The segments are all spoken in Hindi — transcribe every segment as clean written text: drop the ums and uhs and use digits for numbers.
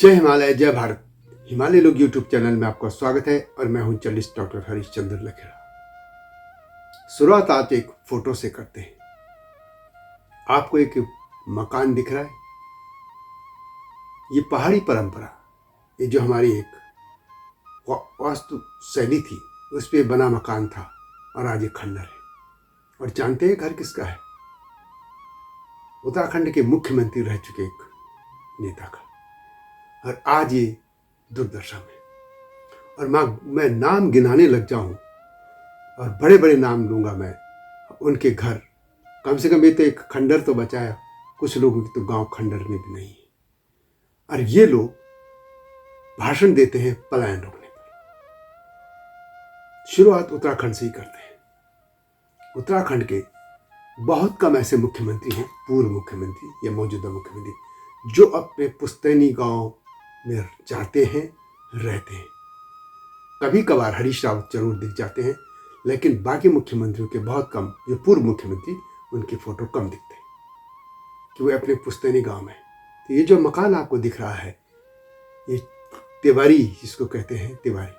जय हिमालय जय भारत। हिमालय लोग यूट्यूब चैनल में आपका स्वागत है और मैं हूं जर्नलिस्ट डॉक्टर हरीशचंद्र लखेड़ा। शुरुआत आप एक फोटो से करते हैं। आपको एक मकान दिख रहा है। ये पहाड़ी परंपरा, ये जो हमारी एक वास्तु शैली थी उस पर बना मकान था और आज ये खंडर है। और जानते हैं घर किसका है? उत्तराखंड के मुख्यमंत्री रह चुके एक नेता का। और आज ये दुर्दशा में। और मैं नाम गिनाने लग जाऊं और बड़े बड़े नाम लूंगा मैं, उनके घर, कम से कम ये तो एक खंडर तो बचाया, कुछ लोगों की तो गांव खंडर में भी नहीं है। और ये लोग भाषण देते हैं पलायन रोकने पर। शुरुआत उत्तराखंड से ही करते हैं। उत्तराखंड के बहुत कम ऐसे मुख्यमंत्री हैं, पूर्व मुख्यमंत्री या मौजूदा मुख्यमंत्री, जो अपने पुश्तैनी गांव में जाते हैं, रहते हैं। कभी कभार हरीश रावत जरूर दिख जाते हैं, लेकिन बाकी मुख्यमंत्रियों के बहुत कम, जो पूर्व मुख्यमंत्री, उनकी फोटो कम दिखते हैं कि वो अपने पुश्तैनी गांव में। तो ये जो मकान आपको दिख रहा है, ये तिवारी जिसको कहते हैं, तिवारी,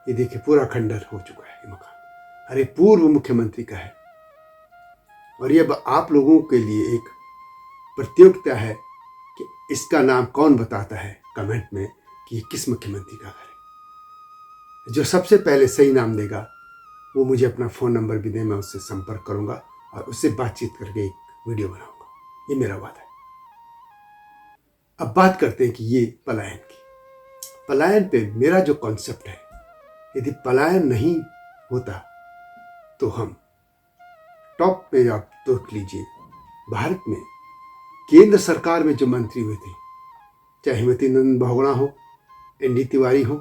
ये देखिए पूरा खंडर हो चुका है ये मकान। अरे पूर्व मुख्यमंत्री का है। और ये आप लोगों के लिए एक प्रतियोगिता है कि इसका नाम कौन बताता है कमेंट में कि ये किस मुख्यमंत्री का घर है। जो सबसे पहले सही नाम देगा वो मुझे अपना फ़ोन नंबर भी दे, मैं उससे संपर्क करूंगा और उससे बातचीत करके एक वीडियो बनाऊंगा। ये मेरा वादा है। अब बात करते हैं कि ये पलायन की। पलायन पे मेरा जो कॉन्सेप्ट है, यदि पलायन नहीं होता तो हम टॉप पे आप देख लीजिए, भारत में केंद्र सरकार में जो मंत्री हुए थे, चाहे हेमंत नंदन बहुगुणा हो, एनडी तिवारी हो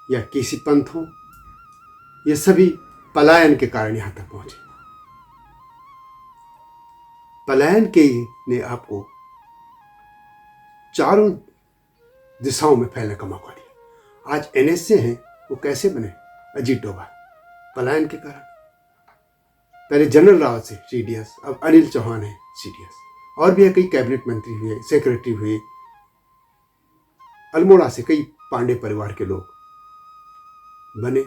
या केसी पंत हो, ये सभी पलायन के कारण यहां तक पहुंचे। पलायन के ने आपको चारों दिशाओं में फैलने का मौका दिया। आज एनएसए हैं, वो कैसे बने? अजीत डोभाल, पलायन के कारण। पहले जनरल रावत से सीडीएस, अब अनिल चौहान है सीडीएस, और भी कई कैबिनेट मंत्री हुए, सेक्रेटरी हुए। अल्मोड़ा से कई पांडे परिवार के लोग बने,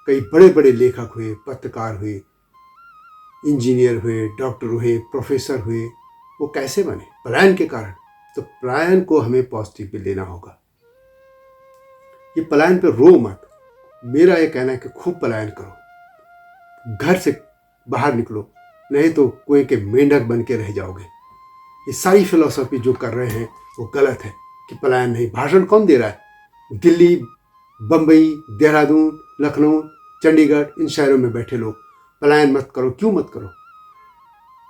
कई बड़े बड़े लेखक हुए, पत्रकार हुए, इंजीनियर हुए, डॉक्टर हुए, प्रोफेसर हुए। वो कैसे बने? पलायन के कारण। तो पलायन को हमें पॉजिटिव पे लेना होगा। ये पलायन पे रो मत। मेरा ये कहना है कि खूब पलायन करो, घर से बाहर निकलो, नहीं तो कुएं के मेंढक बन के रह जाओगे। ये सारी फिलॉसफी जो कर रहे हैं वो गलत है कि पलायन नहीं। भाषण कौन दे रहा है? दिल्ली, बम्बई, देहरादून, लखनऊ, चंडीगढ़, इन शहरों में बैठे लोग पलायन मत करो। क्यों मत करो?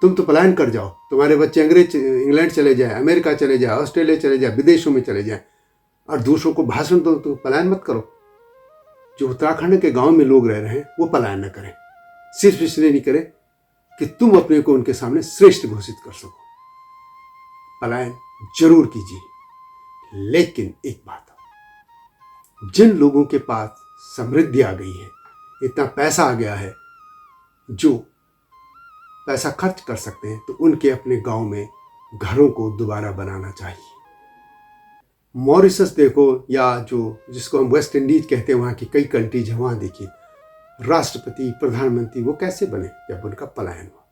तुम तो पलायन कर जाओ, तुम्हारे बच्चे इंग्लैंड चले जाए, अमेरिका चले जाए, ऑस्ट्रेलिया चले जाए, विदेशों में चले जाए, और दूसरों को भाषण दो तो पलायन मत करो। जो उत्तराखंड के गांव में लोग रह रहे हैं वो पलायन न करें, सिर्फ इसलिए नहीं करें कि तुम अपने को उनके सामने श्रेष्ठ घोषित कर सको। पलायन जरूर कीजिए, लेकिन एक बात, जिन लोगों के पास समृद्धि आ गई है, इतना पैसा आ गया है, जो पैसा खर्च कर सकते हैं, तो उनके अपने गांव में घरों को दोबारा बनाना चाहिए। मॉरिशस देखो, या जो जिसको हम वेस्ट इंडीज कहते हैं, वहाँ की कई कंट्रीज हैं, वहाँ देखिए राष्ट्रपति, प्रधानमंत्री वो कैसे बने? जब उनका पलायन हुआ।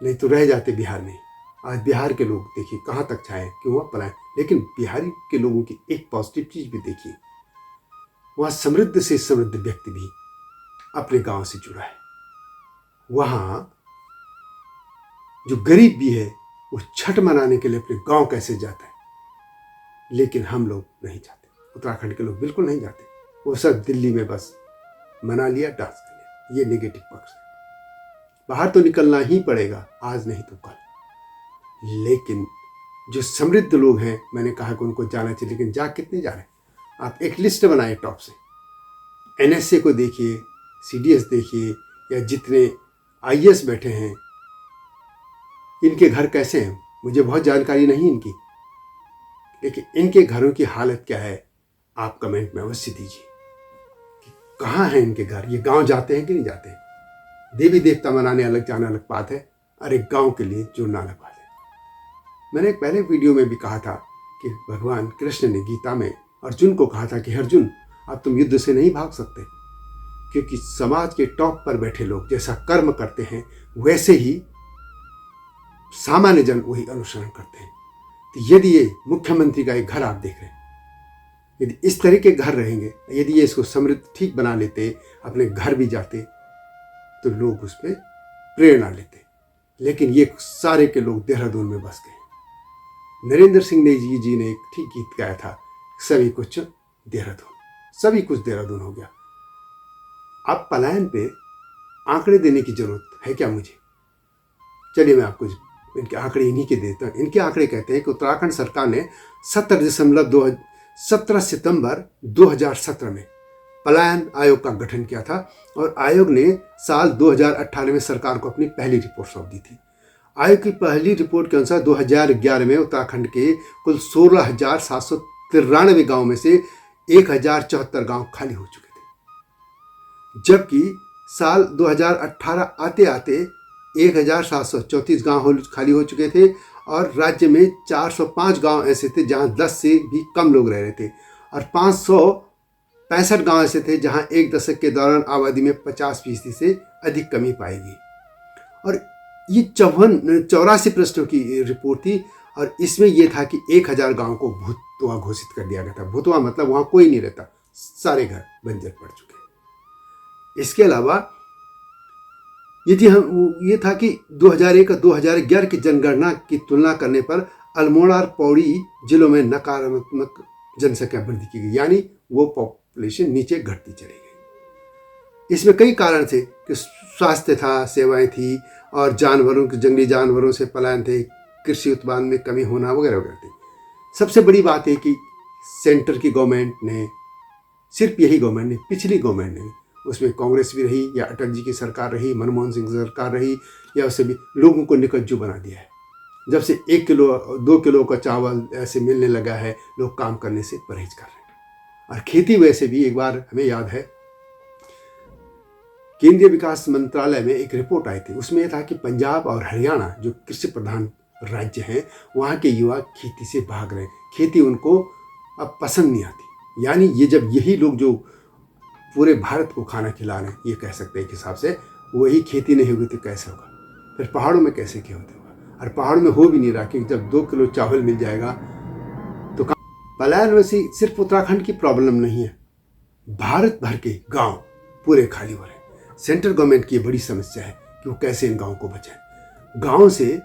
नहीं तो रह जाते बिहार में। आज बिहार के लोग देखिए कहाँ तक छाए, क्यों हुआ? पलायन। लेकिन बिहारी के लोगों की एक पॉजिटिव चीज भी देखिए, वहाँ समृद्ध से समृद्ध व्यक्ति भी अपने गांव से जुड़ा है। वहाँ जो गरीब भी है वो छठ मनाने के लिए अपने गांव कैसे जाता है, लेकिन हम लोग नहीं जाते। उत्तराखंड के लोग बिल्कुल नहीं जाते। वो सब दिल्ली में बस मना लिया, डांस कर लिया। ये नेगेटिव पक्ष है। बाहर तो निकलना ही पड़ेगा, आज नहीं तो कल। लेकिन जो समृद्ध लोग हैं, मैंने कहा कि उनको जाना चाहिए, लेकिन जा कितने जा रहे हैं? आप एक लिस्ट बनाए टॉप से। एनएसए को देखिए, सीडीएस देखिए, या जितने आईएएस बैठे हैं, इनके घर कैसे हैं? मुझे बहुत जानकारी नहीं इनकी, लेकिन इनके घरों की हालत क्या है आप कमेंट में अवश्य दीजिए कि कहाँ हैं इनके घर। ये गांव जाते हैं कि नहीं जाते हैं? देवी देवता मनाने अलग जाना अलग बात है, और एक गांव के लिए जुड़ना अलग बात है। मैंने एक पहले वीडियो में भी कहा था कि भगवान कृष्ण ने गीता में अर्जुन को कहा था कि अर्जुन, अब तुम युद्ध से नहीं भाग सकते, क्योंकि समाज के टॉप पर बैठे लोग जैसा कर्म करते हैं वैसे ही सामान्य जन वही अनुसरण करते हैं। तो यदि ये मुख्यमंत्री का एक घर आप देख रहे हैं, यदि इस तरह के घर रहेंगे, यदि ये इसको समृद्ध ठीक बना लेते, अपने घर भी जाते, तो लोग उस पर प्रेरणा लेते। लेकिन ये सारे के लोग देहरादून में बस गए। नरेंद्र सिंह जी ने एक ठीक गीत गाया था, सभी कुछ देहरादून, सभी कुछ देहरादून हो गया। अब पलायन पे आंकड़े देने की जरूरत है क्या मुझे? चलिए मैं आपको इनके आंकड़े इन्हीं के देता हूँ। इनके आंकड़े कहते हैं कि उत्तराखंड सरकार ने 17 सितंबर 2017 में पलायन आयोग का गठन किया था और आयोग ने साल 2018 में सरकार को अपनी पहली रिपोर्ट सौंप दी थी। आयोग की पहली रिपोर्ट के अनुसार 2011 में उत्तराखंड के कुल 16,793 गाँव में से 1,074 गाँव खाली हो चुके थे, जबकि साल 2018 आते आते 1,734 गाँव खाली हो चुके थे और राज्य में 405 गांव ऐसे थे जहां 10 से भी कम लोग रह रहे थे और 565 गांव ऐसे थे जहां एक दशक के दौरान आबादी में 50% से अधिक कमी पाएगी। और ये 84 प्रश्नों की रिपोर्ट थी और इसमें यह था कि 1,000 गाँव को भूतवा घोषित कर दिया गया था। भूतवा मतलब वहाँ कोई नहीं रहता, सारे घर बंजर पड़ चुके। इसके अलावा यदि हम ये था कि 2001 और 2011 की जनगणना की तुलना करने पर अल्मोड़ा और पौड़ी जिलों में नकारात्मक जनसंख्या वृद्धि की गई, यानी वो पॉपुलेशन नीचे घटती चली गई। इसमें कई कारण थे कि स्वास्थ्य था, सेवाएं थी और जानवरों के जंगली जानवरों से पलायन थे, कृषि उत्पादन में कमी होना वगैरह वगैरह थी। सबसे बड़ी बात है कि सेंटर की गवर्नमेंट ने, सिर्फ यही गवर्नमेंट ने, पिछली गवर्नमेंट ने, उसमें कांग्रेस भी रही या अटल जी की सरकार रही, मनमोहन सिंह सरकार रही या उससे भी, लोगों को निकज्जू बना दिया है। जब से 1 किलो 2 किलो का चावल ऐसे मिलने लगा है, लोग काम करने से परहेज कर रहे हैं। और खेती वैसे भी, एक बार हमें याद है केंद्रीय विकास मंत्रालय में एक रिपोर्ट आई थी, उसमें यह था कि पंजाब और हरियाणा जो कृषि प्रधान राज्य हैं, वहाँ के युवा खेती से भाग रहे हैं, खेती उनको अब पसंद नहीं आती। यानी ये जब यही लोग जो पूरे भारत को खाना खिला रहे हैं, ये कह सकते हैं एक हिसाब से, वही खेती नहीं होगी तो कैसे होगा? फिर पहाड़ों में कैसे क्या होगा? और पहाड़ों में हो भी नहीं रहा, क्योंकि जब 2 किलो चावल मिल जाएगा तो पलायन वैसे सिर्फ उत्तराखंड की प्रॉब्लम नहीं है, भारत भर के गांव पूरे खाली हो रहे हैं। सेंट्रल गवर्नमेंट की बड़ी समस्या है कि वो कैसे इन गाँव को बचाए। गाँव से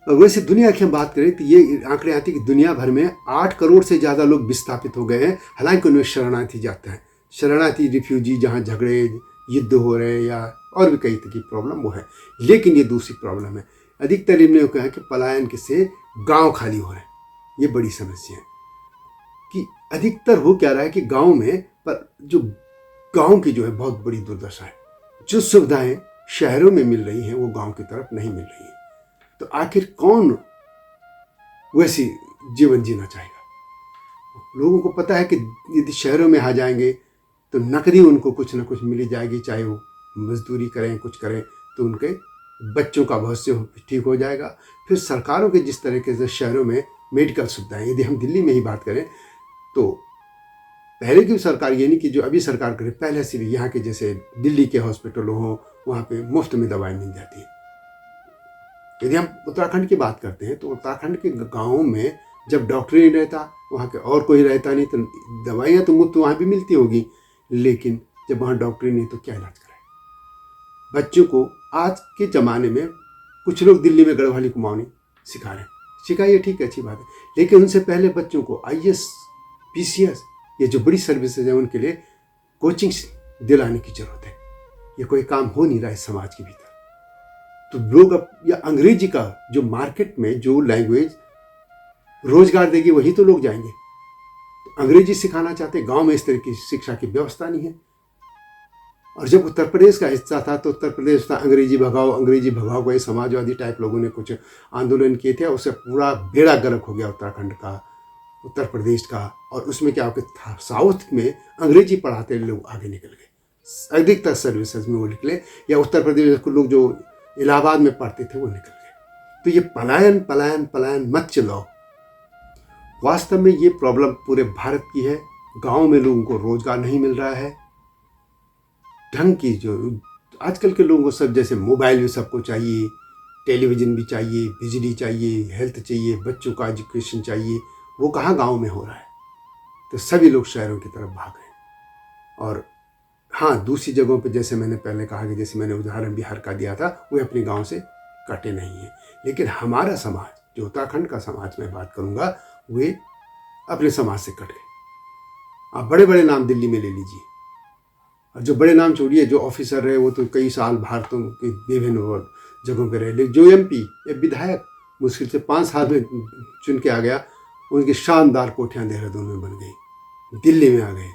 वैसे दुनिया की हम बात करें तो ये आंकड़े आते हैं कि दुनिया भर में 8 करोड़ से ज़्यादा लोग विस्थापित हो गए हैं, हालांकि उनमें शरणार्थी जाते हैं। शरणार्थी रिफ्यूजी, जहाँ झगड़े युद्ध हो रहे हैं या और भी कई तरह की प्रॉब्लम वो है, लेकिन ये दूसरी प्रॉब्लम है। अधिकतर इन्होंने कहा कि पलायन से गाँव खाली हो रहे हैं। ये बड़ी समस्या है कि अधिकतर हो क्या रहा है कि गाँव में, पर जो गाँव की जो है बहुत बड़ी दुर्दशा है। जो सुविधाएं शहरों में मिल रही हैं वो गाँव की तरफ नहीं मिल रही है। तो आखिर कौन वैसी जीवन जीना चाहेगा? लोगों को पता है कि यदि शहरों में आ जाएंगे तो नकदी उनको कुछ ना कुछ मिली जाएगी, चाहे वो मजदूरी करें, कुछ करें, तो उनके बच्चों का भविष्य ठीक हो जाएगा। फिर सरकारों के जिस तरीके से शहरों में मेडिकल सुविधाएं, यदि हम दिल्ली में ही बात करें तो पहले की सरकार, ये नहीं कि जो अभी सरकार करे, पहले से भी यहाँ के जैसे दिल्ली के हॉस्पिटलों हो, वहाँ पे मुफ्त में दवाएं मिल जाती है। यदि हम उत्तराखंड की बात करते हैं तो उत्तराखंड के गाँवों में जब डॉक्टर नहीं रहता, वहाँ के और कोई रहता नहीं, तो दवाइयाँ तो मुफ्त वहाँ भी मिलती होगी, लेकिन जब वहाँ डॉक्टर नहीं तो क्या इलाज कराए? बच्चों को आज के ज़माने में कुछ लोग दिल्ली में गढ़वाली कुमाऊनी सिखा रहे हैं, सिखाइए, ठीक है, अच्छी बात है, लेकिन उनसे पहले बच्चों को IAS PCS ये जो बड़ी सर्विसेज हैं उनके लिए कोचिंग दिलाने की ज़रूरत है। ये कोई काम हो नहीं रहा है समाज के भीतर। तो लोग अब, या अंग्रेजी का जो मार्केट में जो लैंग्वेज रोजगार देगी वही तो लोग जाएंगे। तो अंग्रेजी सिखाना चाहते, गांव में इस तरह की शिक्षा की व्यवस्था नहीं है। और जब उत्तर प्रदेश का हिस्सा था तो उत्तर प्रदेश था अंग्रेजी भगाओ गए, समाजवादी टाइप लोगों ने कुछ आंदोलन किए थे, उससे पूरा बेड़ा गर्क हो गया उत्तराखंड का, उत्तर प्रदेश का। और उसमें क्या हो गया, साउथ में अंग्रेजी पढ़ाते लोग आगे निकल गए, अधिकतर सर्विसेज में वो निकले, या उत्तर प्रदेश के लोग जो इलाहाबाद में पढ़ते थे वो निकल गए। तो ये पलायन मत चलाओ, वास्तव में ये प्रॉब्लम पूरे भारत की है। गांव में लोगों को रोजगार नहीं मिल रहा है। ढंग की जो आजकल के लोगों को सब जैसे मोबाइल भी सबको चाहिए, टेलीविज़न भी चाहिए, बिजली चाहिए, हेल्थ चाहिए, बच्चों का एजुकेशन चाहिए, वो कहाँ गांव में हो रहा है। तो सभी लोग शहरों की तरफ भाग रहे हैं। और हाँ, दूसरी जगहों पे जैसे मैंने पहले कहा कि जैसे मैंने उदाहरण बिहार का दिया था, वे अपने गांव से कटे नहीं हैं। लेकिन हमारा समाज, जो उत्तराखंड का समाज मैं बात करूँगा, वे अपने समाज से कट गए। आप बड़े बड़े नाम दिल्ली में ले लीजिए, और जो बड़े नाम छोड़िए, जो ऑफिसर रहे वो तो कई साल भारतों के विभिन्न जगहों पर रहे। लेकिन जो एमपी या विधायक मुश्किल से 5 साल में चुन के आ गया, उनकी शानदार कोठियाँ देहरादून में बन गई, दिल्ली में आ गए,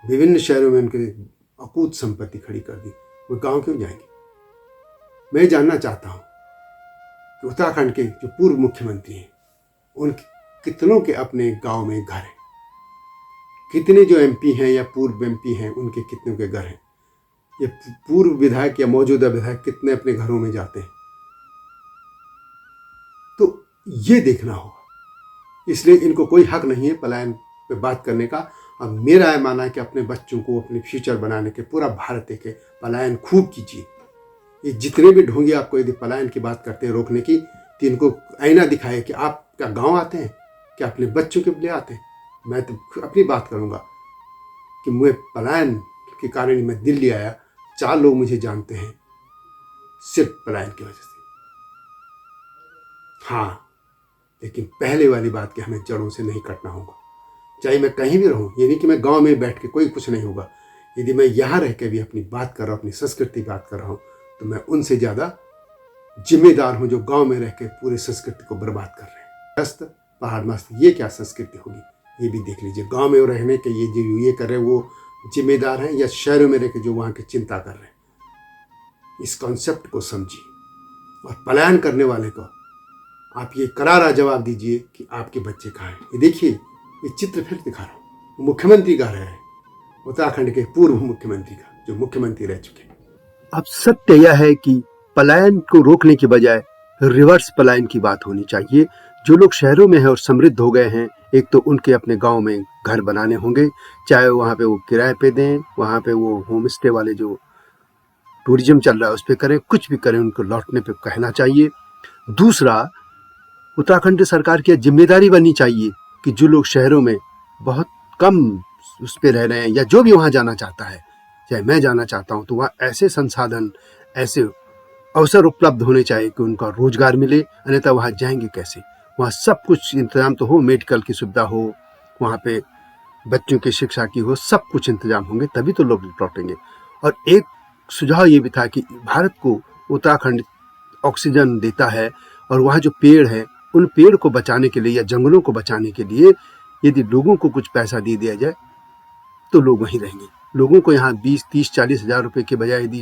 विभिन्न शहरों में उनके अकूत संपत्ति खड़ी कर दी। वो गांव क्यों जाएंगे? मैं जानना चाहता हूँ कि उत्तराखंड के जो पूर्व मुख्यमंत्री हैं, उन कितनों के अपने गांव में घर हैं? कितने जो एमपी हैं या पूर्व एमपी हैं, उनके कितनों के घर हैं? ये पूर्व विधायक या मौजूदा विधायक कितने अपने घरों में जाते हैं? तो ये देखना होगा। इसलिए इनको कोई हक नहीं है पलायन पे बात करने का। अब मेरा यह मानना है कि अपने बच्चों को अपने फ्यूचर बनाने के पूरा भारत के पलायन खूब कीजिए। ये जितने भी ढोंगी आपको यदि पलायन की बात करते हैं रोकने की, तो इनको आईना दिखाए कि आप क्या गांव आते हैं, क्या अपने बच्चों के लिए आते हैं। मैं तो अपनी बात करूंगा कि मुझे पलायन के कारण मैं दिल्ली आया, 4 लोग मुझे जानते हैं सिर्फ पलायन की वजह से। हाँ, लेकिन पहले वाली बात कि हमें जड़ों से नहीं कटना होगा। चाहे मैं कहीं भी रहूं, ये नहीं कि मैं गांव में बैठ के कोई कुछ नहीं होगा। यदि मैं यहाँ रह के भी अपनी बात कर रहा हूँ, अपनी संस्कृति बात कर रहा हूँ, तो मैं उनसे ज़्यादा जिम्मेदार हूँ जो गांव में रह के पूरी संस्कृति को बर्बाद कर रहे हैं। मस्त पहाड़ मस्त, ये क्या संस्कृति होगी, ये भी देख लीजिए। गांव में रहने के ये जो ये कर रहे हैं वो जिम्मेदार हैं, या शहरों में रह के जो वहाँ की चिंता कर रहे हैं। इस कॉन्सेप्ट को समझिए, और पलायन करने वाले को आप ये करारा जवाब दीजिए कि आपके बच्चे कहाँ हैं। ये देखिए, ये चित्र फिर दिखा रहा हूँ, मुख्यमंत्री का है, उत्तराखंड के पूर्व मुख्यमंत्री का, जो मुख्यमंत्री रह चुके हैं। अब सत्य यह है कि पलायन को रोकने के बजाय रिवर्स पलायन की बात होनी चाहिए। जो लोग शहरों में हैं और समृद्ध हो गए हैं, एक तो उनके अपने गांव में घर बनाने होंगे, चाहे वहाँ पे वो किराए पे दें, वहाँ पे वो होम स्टे वाले जो टूरिज्म चल रहा है उस पर करें, कुछ भी करें, उनको लौटने पे कहना चाहिए। दूसरा, उत्तराखंड सरकार की जिम्मेदारी बननी चाहिए कि जो लोग शहरों में बहुत कम उस पर रह रहे हैं, या जो भी वहाँ जाना चाहता है, चाहे मैं जाना चाहता हूँ, तो वहाँ ऐसे संसाधन, ऐसे अवसर उपलब्ध होने चाहिए कि उनका रोजगार मिले, अन्यथा वहाँ जाएंगे कैसे? वहाँ सब कुछ इंतजाम तो हो, मेडिकल की सुविधा हो, वहाँ पे बच्चों की शिक्षा की हो, सब कुछ इंतजाम होंगे, तभी तो लोग लौटेंगे। और एक सुझाव ये भी था कि भारत को उत्तराखंड ऑक्सीजन देता है, और वहाँ जो पेड़ है, उन पेड़ को बचाने के लिए या जंगलों को बचाने के लिए यदि लोगों को कुछ पैसा दे दिया जाए तो लोग वहीं रहेंगे। लोगों को यहाँ 20, 30, 40 हज़ार रुपये के बजाय यदि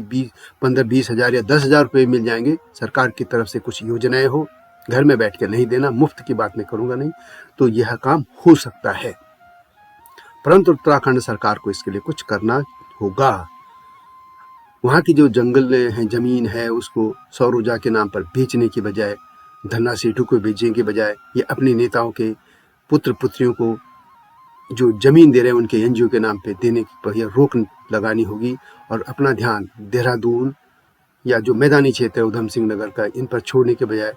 15, 20 हज़ार या 10 हज़ार रुपये मिल जाएंगे, सरकार की तरफ से कुछ योजनाएं हो, घर में बैठ के नहीं देना, मुफ्त की बात मैं करूँगा नहीं, तो यह काम हो सकता है। परंतु उत्तराखंड सरकार को इसके लिए कुछ करना होगा। वहाँ की जो जंगल हैं, जमीन है, उसको सौर ऊर्जा के नाम पर बेचने की बजाय, धन्ना सेठों को बेचने के बजाय, ये अपने नेताओं के पुत्र पुत्रियों को जो जमीन दे रहे हैं उनके एनजीओ के नाम पे देने पर यह रोक लगानी होगी, और अपना ध्यान देहरादून या जो मैदानी क्षेत्र है उधम सिंह नगर का, इन पर छोड़ने के बजाय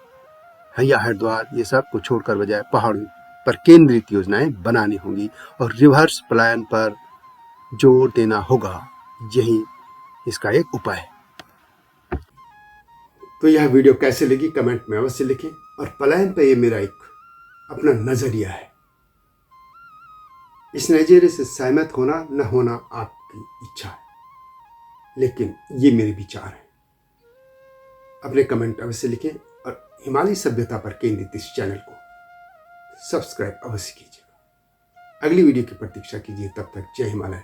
या हरिद्वार, ये सब को छोड़कर बजाय पहाड़ों पर केंद्रित योजनाएं बनानी होंगी, और रिवर्स पलायन पर जोर देना होगा। यही इसका एक उपाय है। तो यह वीडियो कैसे लगी कमेंट में अवश्य लिखें, और पलायन पर यह मेरा एक अपना नजरिया है। इस नजरिए से सहमत होना न होना आपकी इच्छा है, लेकिन ये मेरे विचार हैं। अपने कमेंट अवश्य लिखें, और हिमालय सभ्यता पर केंद्रित इस चैनल को सब्सक्राइब अवश्य कीजिएगा। अगली वीडियो की प्रतीक्षा कीजिए। तब तक जय हिमालय।